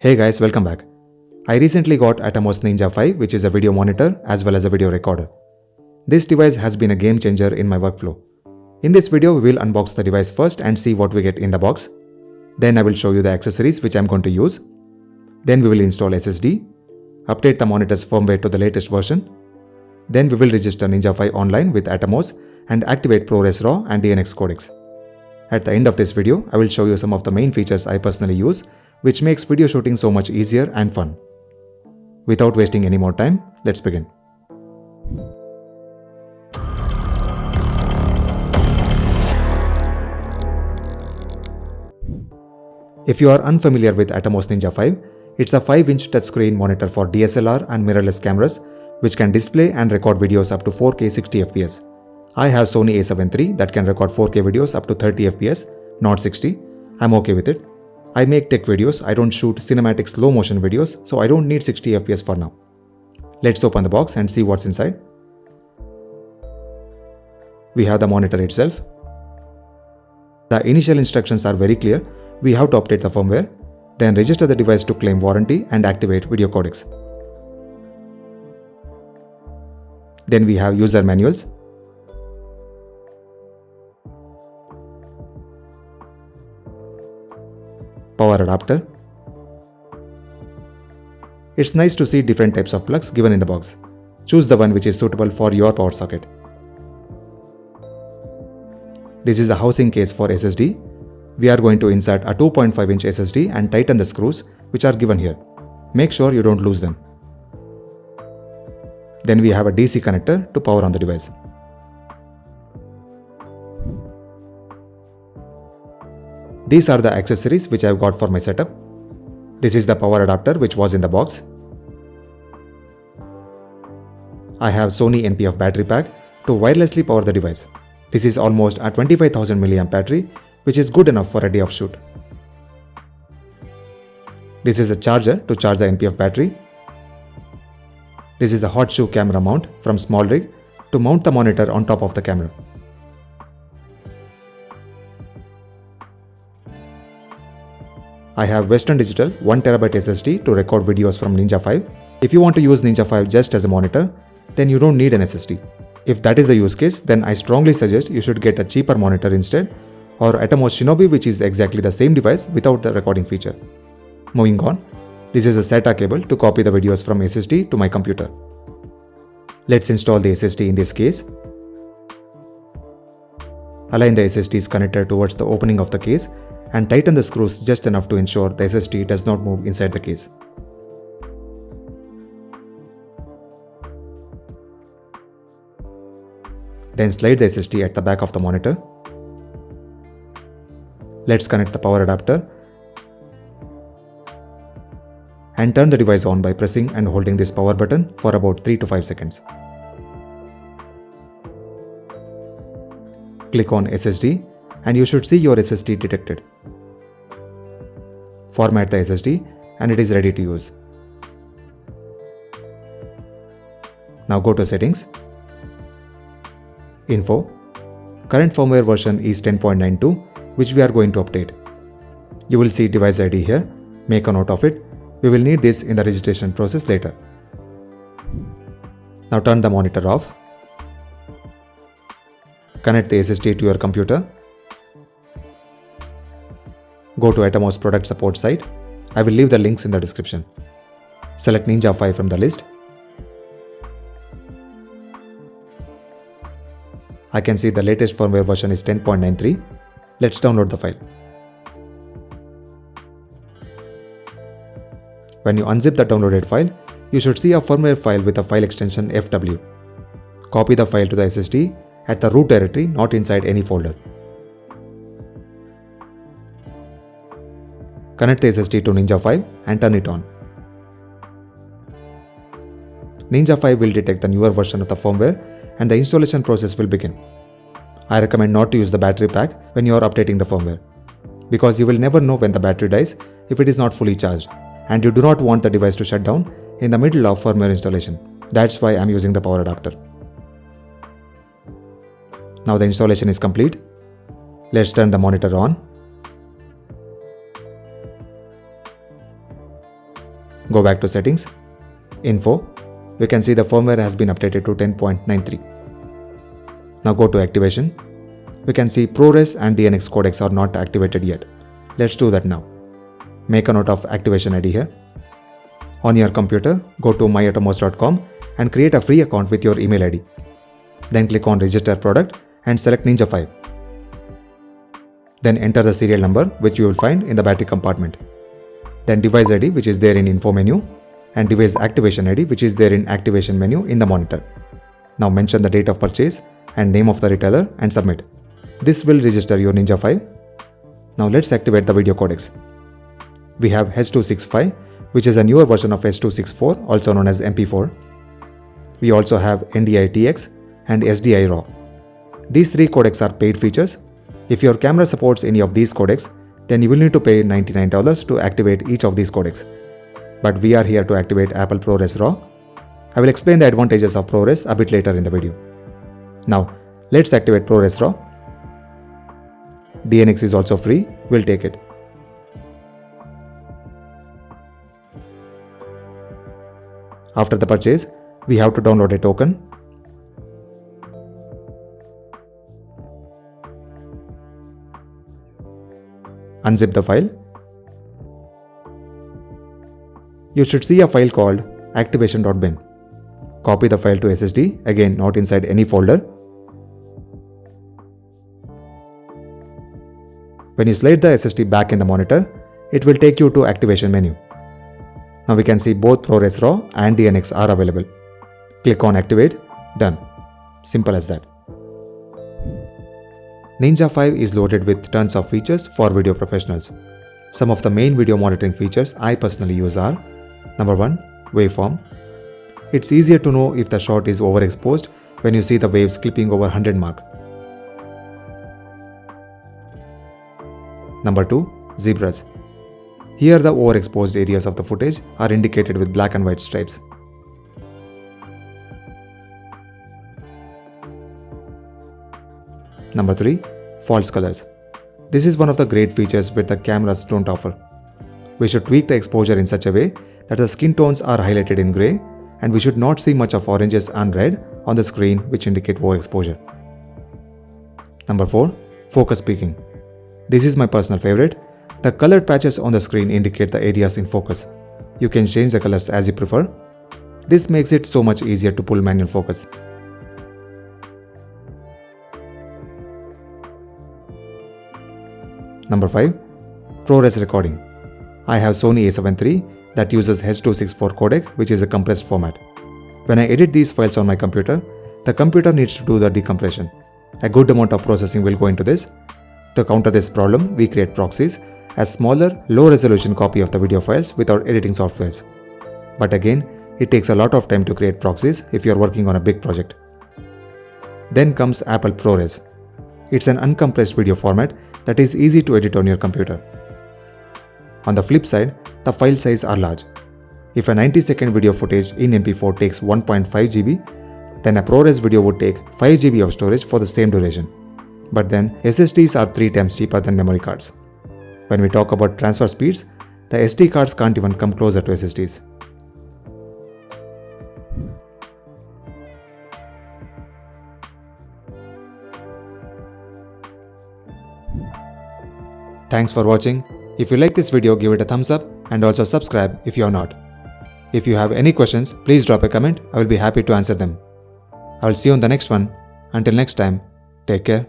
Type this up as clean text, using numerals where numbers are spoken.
Hey guys, welcome back. I recently got Atomos Ninja V, which is a video monitor as well as a video recorder. This device has been a game changer in my workflow. In this video, we will unbox the device first and see what we get in the box. Then I will show you the accessories which I am going to use. Then we will install SSD, update the monitor's firmware to the latest version. Then we will register Ninja V online with Atomos and activate ProRes RAW and DNX codecs. At the end of this video, I will show you some of the main features I personally use, which makes video shooting so much easier and fun. Without wasting any more time, let's begin. If you are unfamiliar with Atomos Ninja V, it's a 5-inch touchscreen monitor for DSLR and mirrorless cameras, which can display and record videos up to 4K 60fps. I have Sony a7 III that can record 4K videos up to 30fps, not 60. I'm okay with it. I make tech videos, I don't shoot cinematic slow motion videos, so I don't need 60fps for now. Let's open the box and see what's inside. We have the monitor itself. The initial instructions are very clear. We have to update the firmware, then register the device to claim warranty and activate video codecs. Then we have user manuals. Power adapter. It's nice to see different types of plugs given in the box. Choose the one which is suitable for your power socket. This is a housing case for SSD. We are going to insert a 2.5-inch SSD and tighten the screws which are given here. Make sure you don't lose them. Then we have a DC connector to power on the device. These are the accessories which I have got for my setup. This is the power adapter which was in the box. I have Sony NPF battery pack to wirelessly power the device. This is almost a 25,000 mAh battery, which is good enough for a day of shoot. This is a charger to charge the NPF battery. This is a hot shoe camera mount from Small Rig to mount the monitor on top of the camera. I have Western Digital 1TB SSD to record videos from Ninja V. If you want to use Ninja V just as a monitor, then you don't need an SSD. If that is the use case, then I strongly suggest you should get a cheaper monitor instead, or Atomos Shinobi, which is exactly the same device without the recording feature. Moving on, this is a SATA cable to copy the videos from SSD to my computer. Let's install the SSD in this case. Align the SSD's connector towards the opening of the case and tighten the screws just enough to ensure the SSD does not move inside the case. Then slide the SSD at the back of the monitor. Let's connect the power adapter and turn the device on by pressing and holding this power button for about 3 to 5 seconds. Click on SSD and you should see your SSD detected. Format the SSD and it is ready to use. Now go to Settings. Info. Current firmware version is 10.92, which we are going to update. You will see device ID here. Make a note of it. We will need this in the registration process later. Now turn the monitor off. Connect the SSD to your computer. Go to Atomos product support site. I will leave the links in the description. Select Ninja V from the list. I can see the latest firmware version is 10.93. Let's download the file. When you unzip the downloaded file, you should see a firmware file with a file extension FW. Copy the file to the SSD at the root directory, not inside any folder. Connect the SSD to Ninja V and turn it on. Ninja V will detect the newer version of the firmware and the installation process will begin. I recommend not to use the battery pack when you are updating the firmware, because you will never know when the battery dies if it is not fully charged, and you do not want the device to shut down in the middle of firmware installation. That's why I am using the power adapter. Now the installation is complete. Let's turn the monitor on. Go back to Settings, Info. We can see the firmware has been updated to 10.93. Now go to Activation. We can see ProRes and DNX codecs are not activated yet. Let's do that now. Make a note of activation ID here. On your computer, go to myatomos.com and create a free account with your email ID. Then click on Register Product and select Ninja 5. Then enter the serial number which you will find in the battery compartment. Then device ID which is there in Info menu and device activation ID which is there in Activation menu in the monitor. Now mention the date of purchase and name of the retailer and submit. This will register your Ninja 5. Now let's activate the video codecs. We have H.265 which is a newer version of H.264 also known as MP4. We also have NDI-TX and SDI RAW. These three codecs are paid features. If your camera supports any of these codecs, then you will need to pay $99 to activate each of these codecs. But we are here to activate Apple ProRes RAW. I will explain the advantages of ProRes a bit later in the video. Now, let's activate ProRes RAW. DNX is also free, we'll take it. After the purchase, we have to download a token. Unzip the file. You should see a file called activation.bin. Copy the file to SSD, again not inside any folder. When you slide the SSD back in the monitor, it will take you to Activation menu. Now we can see both ProRes RAW and DNX are available. Click on Activate, done. Simple as that. Ninja 5 is loaded with tons of features for video professionals. Some of the main video monitoring features I personally use are: Number 1. Waveform. It's easier to know if the shot is overexposed when you see the waves clipping over 100 mark. Number 2. Zebras. Here the overexposed areas of the footage are indicated with black and white stripes. Number 3. False colors. This is one of the great features which the cameras don't offer. We should tweak the exposure in such a way that the skin tones are highlighted in grey and we should not see much of oranges and red on the screen which indicate overexposure. Number 4. Focus peaking. This is my personal favorite. The colored patches on the screen indicate the areas in focus. You can change the colors as you prefer. This makes it so much easier to pull manual focus. Number 5. ProRes recording. I have Sony A7 III that uses H.264 codec which is a compressed format. When I edit these files on my computer, the computer needs to do the decompression. A good amount of processing will go into this. To counter this problem, we create proxies, a smaller, low-resolution copy of the video files with our editing softwares. But again, it takes a lot of time to create proxies if you are working on a big project. Then comes Apple ProRes. It's an uncompressed video format that is easy to edit on your computer. On the flip side, the file size are large. If a 90-second video footage in MP4 takes 1.5 GB, then a ProRes video would take 5 GB of storage for the same duration. But then SSDs are 3 times cheaper than memory cards. When we talk about transfer speeds, the SD cards can't even come closer to SSDs. Thanks for watching. If you like this video, give it a thumbs up and also subscribe if you are not. If you have any questions, please drop a comment. I will be happy to answer them. I will see you on the next one. Until next time, take care.